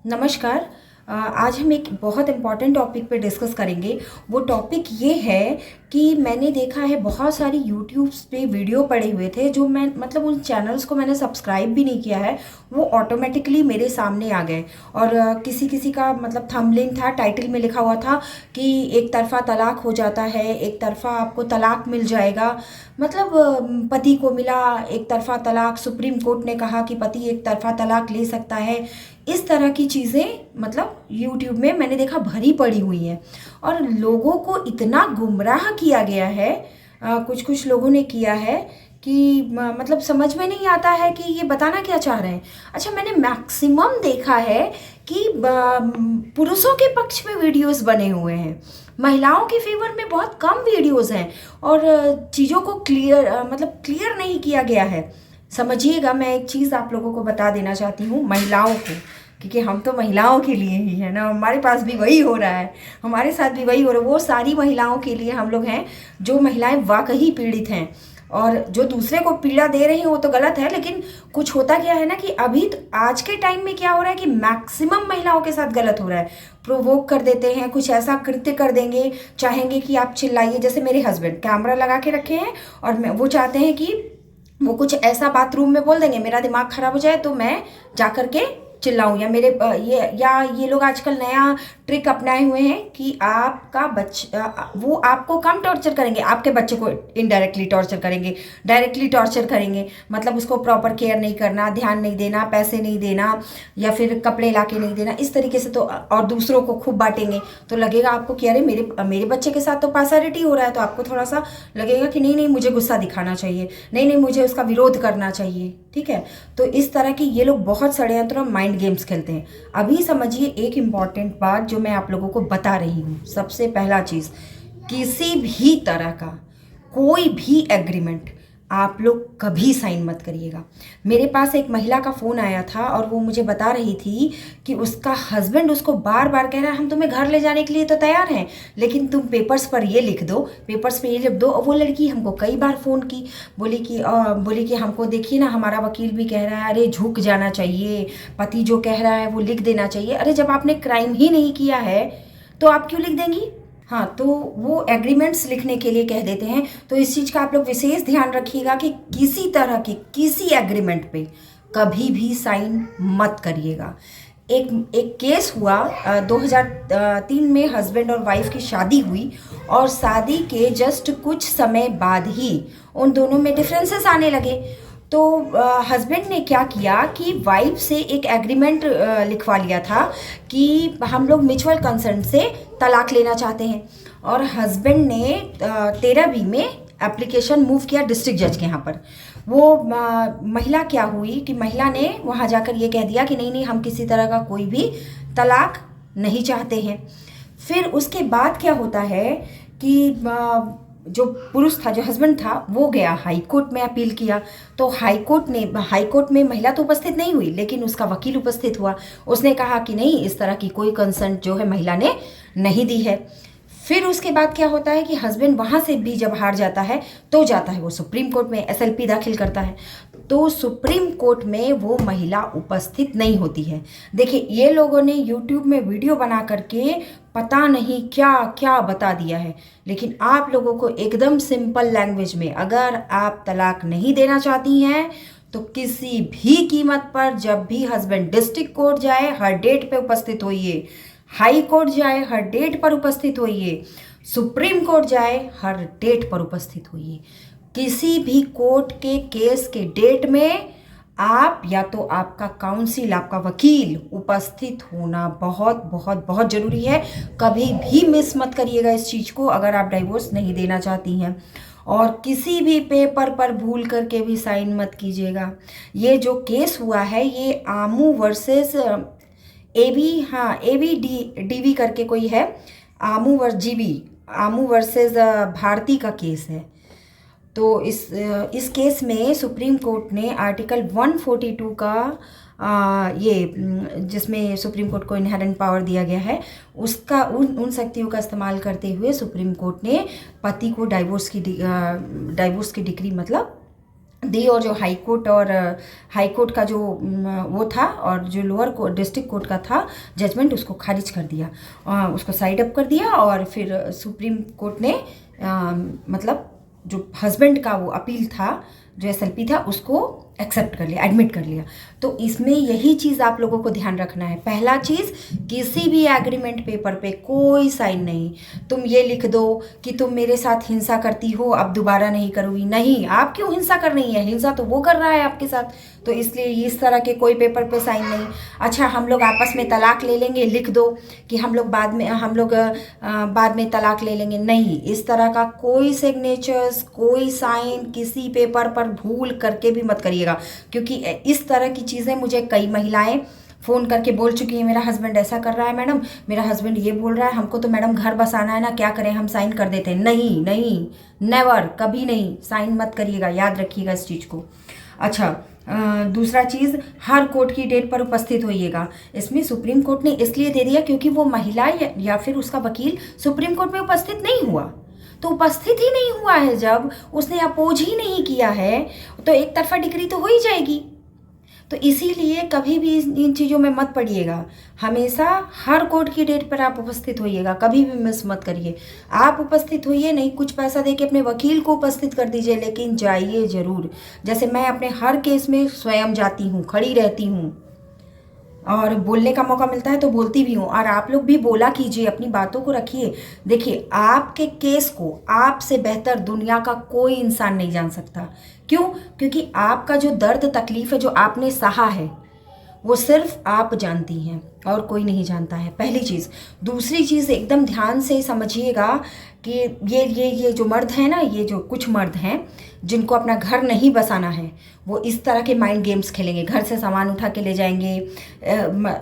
नमस्कार। आज हम एक बहुत इम्पॉर्टेंट टॉपिक पे डिस्कस करेंगे। वो टॉपिक ये है कि मैंने देखा है बहुत सारी यूट्यूब्स पे वीडियो पड़े हुए थे जो मैं मतलब उन चैनल्स को मैंने सब्सक्राइब भी नहीं किया है, वो ऑटोमेटिकली मेरे सामने आ गए। और किसी किसी का मतलब थंबनेल था, टाइटल में लिखा हुआ था कि एक तरफ़ा तलाक हो जाता है, एक तरफ़ा आपको तलाक मिल जाएगा। मतलब पति को मिला एक तरफ़ा तलाक, सुप्रीम कोर्ट ने कहा कि पति एक तरफ़ा तलाक ले सकता है। इस तरह की चीज़ें मतलब यूट्यूब में मैंने देखा भरी पड़ी हुई हैं और लोगों को इतना गुमराह किया गया है। कुछ कुछ लोगों ने किया है कि मतलब समझ में नहीं आता है कि ये बताना क्या चाह रहे हैं। अच्छा, मैंने मैक्सिमम देखा है कि पुरुषों के पक्ष में वीडियोस बने हुए हैं, महिलाओं के फेवर में बहुत कम वीडियोस हैं और चीज़ों को मतलब क्लियर नहीं किया गया है। समझिएगा, मैं एक चीज़ आप लोगों को बता देना चाहती हूँ महिलाओं को, क्योंकि हम तो महिलाओं के लिए ही है ना, हमारे पास भी वही हो रहा है, हमारे साथ भी वही हो रहा है। वो सारी महिलाओं के लिए हम लोग हैं जो महिलाएं वाकई पीड़ित हैं, और जो दूसरे को पीड़ा दे रही हैं वो तो गलत है। लेकिन कुछ होता क्या है ना कि अभी आज के टाइम में क्या हो रहा है कि मैक्सिमम महिलाओं के साथ गलत हो रहा है। प्रोवोक कर देते हैं, कुछ ऐसा कृत्य कर देंगे, चाहेंगे कि आप चिल्लाइए। जैसे मेरे हस्बैंड कैमरा लगा के रखे हैं और वो चाहते हैं कि वो कुछ ऐसा बाथरूम में बोल देंगे, मेरा दिमाग खराब हो जाए तो मैं जा कर के चिल्लाऊं, या मेरे ये लोग आजकल नया ट्रिक अपनाए हुए हैं कि आपका वो आपको कम टॉर्चर करेंगे, आपके बच्चे को इनडायरेक्टली टॉर्चर करेंगे, डायरेक्टली टॉर्चर करेंगे। मतलब उसको प्रॉपर केयर नहीं करना, ध्यान नहीं देना, पैसे नहीं देना, या फिर कपड़े ला के नहीं देना, इस तरीके से। तो और दूसरों को खूब बांटेंगे तो लगेगा आपको कि अरे मेरे मेरे बच्चे के साथ तो पार्शियलिटी हो रहा है, तो आपको थोड़ा सा लगेगा कि नहीं नहीं मुझे गुस्सा दिखाना चाहिए, नहीं नहीं मुझे उसका विरोध करना चाहिए। ठीक है, तो इस तरह की ये लोग बहुत षड्यंत्र और माइंड गेम्स खेलते हैं। अभी समझिए एक इम्पॉर्टेंट बात जो मैं आप लोगों को बता रही हूँ। सबसे पहला चीज़, किसी भी तरह का कोई भी एग्रीमेंट आप लोग कभी साइन मत करिएगा। मेरे पास एक महिला का फ़ोन आया था और वो मुझे बता रही थी कि उसका हस्बैंड उसको बार बार कह रहा है हम तुम्हें घर ले जाने के लिए तो तैयार हैं, लेकिन तुम पेपर्स पर ये लिख दो, पेपर्स पे ये लिख दो। और वो लड़की हमको कई बार फ़ोन की, बोली कि हमको देखिए ना, हमारा वकील भी कह रहा है अरे झुक जाना चाहिए, पति जो कह रहा है वो लिख देना चाहिए। अरे जब आपने क्राइम ही नहीं किया है तो आप क्यों लिख देंगी? हाँ, तो वो एग्रीमेंट्स लिखने के लिए कह देते हैं। तो इस चीज़ का आप लोग विशेष ध्यान रखिएगा कि किसी तरह की किसी एग्रीमेंट पे कभी भी साइन मत करिएगा। एक केस हुआ 2003 में, हस्बैंड और वाइफ की शादी हुई और शादी के जस्ट कुछ समय बाद ही उन दोनों में डिफरेंसेस आने लगे। तो हस्बैंड ने क्या किया कि वाइफ से एक एग्रीमेंट लिखवा लिया था कि हम लोग म्यूचुअल कंसेंट से तलाक लेना चाहते हैं। और हस्बैंड ने 13B में एप्लीकेशन मूव किया डिस्ट्रिक्ट जज के यहाँ पर। वो महिला क्या हुई कि महिला ने वहाँ जाकर ये कह दिया कि नहीं नहीं हम किसी तरह का कोई भी तलाक नहीं चाहते हैं। फिर उसके बाद क्या होता है कि जो पुरुष था, जो हस्बैंड था, वो गया हाई कोर्ट में अपील किया। तो हाई कोर्ट में महिला तो उपस्थित नहीं हुई, लेकिन उसका वकील उपस्थित हुआ। उसने कहा कि नहीं, इस तरह की कोई कंसेंट जो है महिला ने नहीं दी है। फिर उसके बाद क्या होता है कि हस्बैंड वहाँ से भी जब हार जाता है तो जाता है वो सुप्रीम कोर्ट में, SLP दाखिल करता है। तो सुप्रीम कोर्ट में वो महिला उपस्थित नहीं होती है। देखिए, ये लोगों ने यूट्यूब में वीडियो बना करके पता नहीं क्या क्या बता दिया है, लेकिन आप लोगों को एकदम सिंपल लैंग्वेज में, अगर आप तलाक नहीं देना चाहती हैं तो किसी भी कीमत पर जब भी हस्बैंड डिस्ट्रिक्ट कोर्ट जाए हर डेट पे उपस्थित होइए, हाई कोर्ट जाए हर डेट पर उपस्थित होइए, सुप्रीम कोर्ट जाए हर डेट पर उपस्थित होइए। किसी भी कोर्ट के केस के डेट में आप या तो आपका काउंसिल, आपका वकील उपस्थित होना बहुत बहुत बहुत ज़रूरी है। कभी भी मिस मत करिएगा इस चीज़ को अगर आप डाइवोर्स नहीं देना चाहती हैं। और किसी भी पेपर पर भूल करके भी साइन मत कीजिएगा। ये जो केस हुआ है ये आमू वर्सेस AB, हाँ ABDV करके कोई है, आमू वर्सेस भारती का केस है। तो इस केस में सुप्रीम कोर्ट ने आर्टिकल 142 का जिसमें सुप्रीम कोर्ट को इनहेरेंट पावर दिया गया है, उसका उन शक्तियों का इस्तेमाल करते हुए सुप्रीम कोर्ट ने पति को डाइवोर्स की डिक्री मतलब दी, और जो हाई कोर्ट का जो वो था और जो लोअर कोर्ट डिस्ट्रिक्ट कोर्ट का था जजमेंट, उसको खारिज कर दिया, उसको साइड अप कर दिया। और फिर सुप्रीम कोर्ट ने मतलब जो हस्बैंड का वो अपील था, जो एसएलपी था, उसको एक्सेप्ट कर लिया, एडमिट कर लिया। तो इसमें यही चीज़ आप लोगों को ध्यान रखना है। पहला चीज़, किसी भी एग्रीमेंट पेपर पे कोई साइन नहीं। तुम ये लिख दो कि तुम मेरे साथ हिंसा करती हो, अब दोबारा नहीं करूँगी। नहीं, आप क्यों हिंसा कर रही है? हिंसा तो वो कर रहा है आपके साथ, तो इसलिए इस तरह के कोई पेपर पे साइन नहीं। अच्छा, हम लोग आपस में तलाक ले लेंगे, लिख दो कि हम लोग बाद में तलाक ले लेंगे। नहीं, इस तरह का कोई सिग्नेचर्स, कोई साइन किसी पेपर पर भूल करके भी मत करिएगा, क्योंकि इस तरह की चीज़ें मुझे कई महिलाएं फ़ोन करके बोल चुकी हैं, मेरा हस्बैंड ऐसा कर रहा है मैडम, मेरा हस्बैंड ये बोल रहा है, हमको तो मैडम घर बसाना है ना, क्या करें, हम साइन कर देते हैं। नहीं नहीं, नेवर, कभी नहीं, साइन मत करिएगा, याद रखिएगा इस चीज़ को। अच्छा, दूसरा चीज़, हर कोर्ट की डेट पर उपस्थित होइएगा। इसमें सुप्रीम कोर्ट ने इसलिए दे दिया क्योंकि वो महिला या फिर उसका वकील सुप्रीम कोर्ट में उपस्थित नहीं हुआ। तो उपस्थित ही नहीं हुआ है, जब उसने अपोज ही नहीं किया है, तो एक तरफा डिग्री तो हो ही जाएगी। तो इसीलिए कभी भी इन चीज़ों में मत पड़िएगा। हमेशा हर कोर्ट की डेट पर आप उपस्थित होइएगा, कभी भी मिस मत करिए। आप उपस्थित होइए, नहीं कुछ पैसा दे के अपने वकील को उपस्थित कर दीजिए, लेकिन जाइए ज़रूर। जैसे मैं अपने हर केस में स्वयं जाती हूँ, खड़ी रहती हूँ, और बोलने का मौका मिलता है तो बोलती भी हूँ। और आप लोग भी बोला कीजिए, अपनी बातों को रखिए। देखिए, आपके केस को आपसे बेहतर दुनिया का कोई इंसान नहीं जान सकता। क्यों? क्योंकि आपका जो दर्द तकलीफ है, जो आपने सहा है, वो सिर्फ आप जानती हैं और कोई नहीं जानता है, पहली चीज़। दूसरी चीज़, एकदम ध्यान से समझिएगा कि ये जो मर्द हैं ना, ये जो कुछ मर्द हैं जिनको अपना घर नहीं बसाना है, वो इस तरह के माइंड गेम्स खेलेंगे। घर से सामान उठा के ले जाएंगे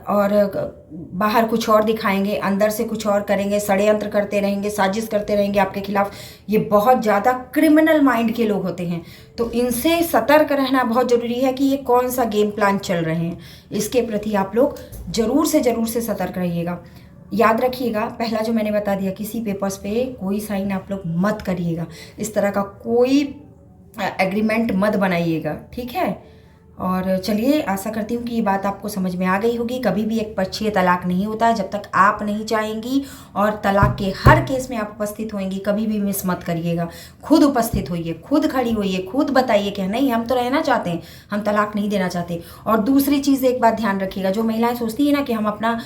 और बाहर कुछ और दिखाएंगे, अंदर से कुछ और करेंगे, षड्यंत्र करते रहेंगे, साजिश करते रहेंगे आपके खिलाफ। ये बहुत ज़्यादा क्रिमिनल माइंड के लोग होते हैं, तो इनसे सतर्क रहना बहुत ज़रूरी है कि ये कौन सा गेम प्लान चल रहे हैं। इसके प्रति आप लोग ज़रूर से सतर्क रहिएगा। याद रखिएगा, पहला जो मैंने बता दिया, किसी पेपर्स पे कोई साइन आप लोग मत करिएगा, इस तरह का कोई एग्रीमेंट मत बनाइएगा, ठीक है। और चलिए, आशा करती हूँ कि ये बात आपको समझ में आ गई होगी। कभी भी एक पक्षीय तलाक नहीं होता है जब तक आप नहीं चाहेंगी, और तलाक के हर केस में आप उपस्थित होंगी। कभी भी मिस मत करिएगा, खुद उपस्थित होइए, खुद खड़ी होइए, खुद बताइए कि नहीं, हम तो रहना चाहते हैं, हम तलाक नहीं देना चाहते। और दूसरी चीज़, एक बात ध्यान रखिएगा, जो महिलाएं सोचती है ना कि हम अपना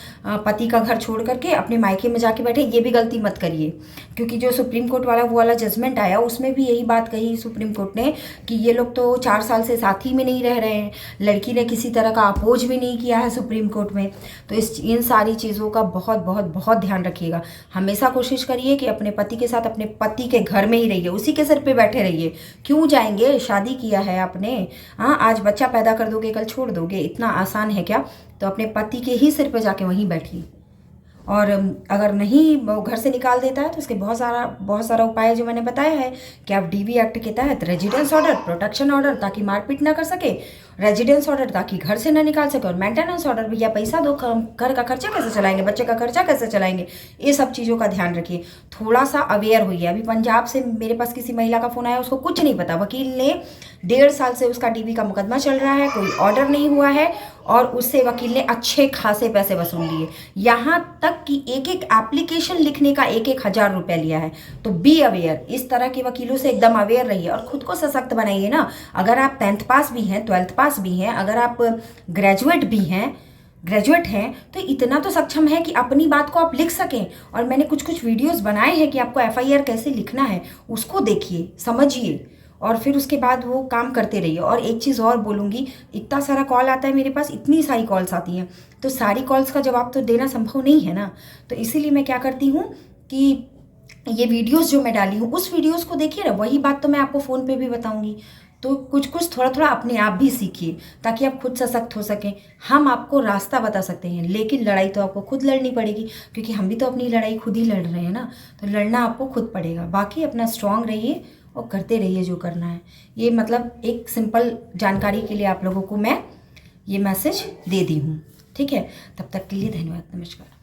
पति का घर छोड़ करके अपने मायके में जाके बैठे, ये भी गलती मत करिए। क्योंकि जो सुप्रीम कोर्ट वाला वो वाला जजमेंट आया, उसमें भी यही बात कही सुप्रीम कोर्ट ने कि ये लोग तो 4 साल से साथ ही में नहीं रह रहे हैं। लड़की ने किसी तरह का अपोज भी नहीं किया है सुप्रीम कोर्ट में। तो इन सारी चीज़ों का बहुत बहुत बहुत ध्यान रखिएगा। हमेशा कोशिश करिए कि अपने पति के साथ अपने पति के घर में ही रहिए, उसी के सिर पे बैठे रहिए। क्यों जाएंगे? शादी किया है आपने, हाँ, आज बच्चा पैदा कर दोगे, कल छोड़ दोगे, इतना आसान है क्या? तो अपने पति के ही सिर पे जाके वहीं बैठिए। और अगर नहीं वो घर से निकाल देता है तो उसके बहुत सारा उपाय जो मैंने बताया है कि आप डीवी एक्ट के तहत रेजिडेंस ऑर्डर, प्रोटेक्शन ऑर्डर ताकि मारपीट ना कर सके, रेजिडेंस ऑर्डर ताकि घर से ना निकाल सके, और मेंटेनेंस ऑर्डर, भैया पैसा दो, घर का खर्चा कैसे चलाएंगे, बच्चे का खर्चा कैसे चलाएंगे, ये सब चीज़ों का ध्यान रखिए। थोड़ा सा अवेयर होइए। अभी पंजाब से मेरे पास किसी महिला का फ़ोन आया, उसको कुछ नहीं पता, वकील ने 1.5 साल से उसका डीवी का मुकदमा चल रहा है, कोई ऑर्डर नहीं हुआ है, और उससे वकील ने अच्छे खासे पैसे वसूल लिए। यहाँ तक कि एक एप्लीकेशन लिखने का 1,000 रुपया लिया है। तो बी अवेयर, इस तरह के वकीलों से एकदम अवेयर रहिए और खुद को सशक्त बनाइए ना। अगर आप 10th पास भी हैं, 12th पास भी हैं, अगर आप ग्रेजुएट हैं, तो इतना तो सक्षम है कि अपनी बात को आप लिख सकें। और मैंने कुछ वीडियोस बनाए हैं कि आपको FIR कैसे लिखना है, उसको देखिए, समझिए, और फिर उसके बाद वो काम करते रहिए। और एक चीज़ और बोलूँगी, इतना सारा कॉल आता है मेरे पास, इतनी सारी कॉल्स आती हैं, तो सारी कॉल्स का जवाब तो देना संभव नहीं है ना। तो इसीलिए मैं क्या करती हूँ कि ये वीडियोस जो मैं डाली हूँ, उस वीडियोस को देखिए ना, वही बात तो मैं आपको फ़ोन पे भी बताऊँगी। तो कुछ थोड़ा अपने आप भी सीखिए ताकि आप खुद सशक्त हो सकें। हम आपको रास्ता बता सकते हैं, लेकिन लड़ाई तो आपको खुद लड़नी पड़ेगी, क्योंकि हम भी तो अपनी लड़ाई खुद ही लड़ रहे हैं ना। तो लड़ना आपको खुद पड़ेगा। बाकी अपना स्ट्रांग रहिए और करते रहिए जो करना है। ये मतलब एक सिंपल जानकारी के लिए आप लोगों को मैं ये मैसेज दे दी हूँ, ठीक है। तब तक के लिए धन्यवाद, नमस्कार।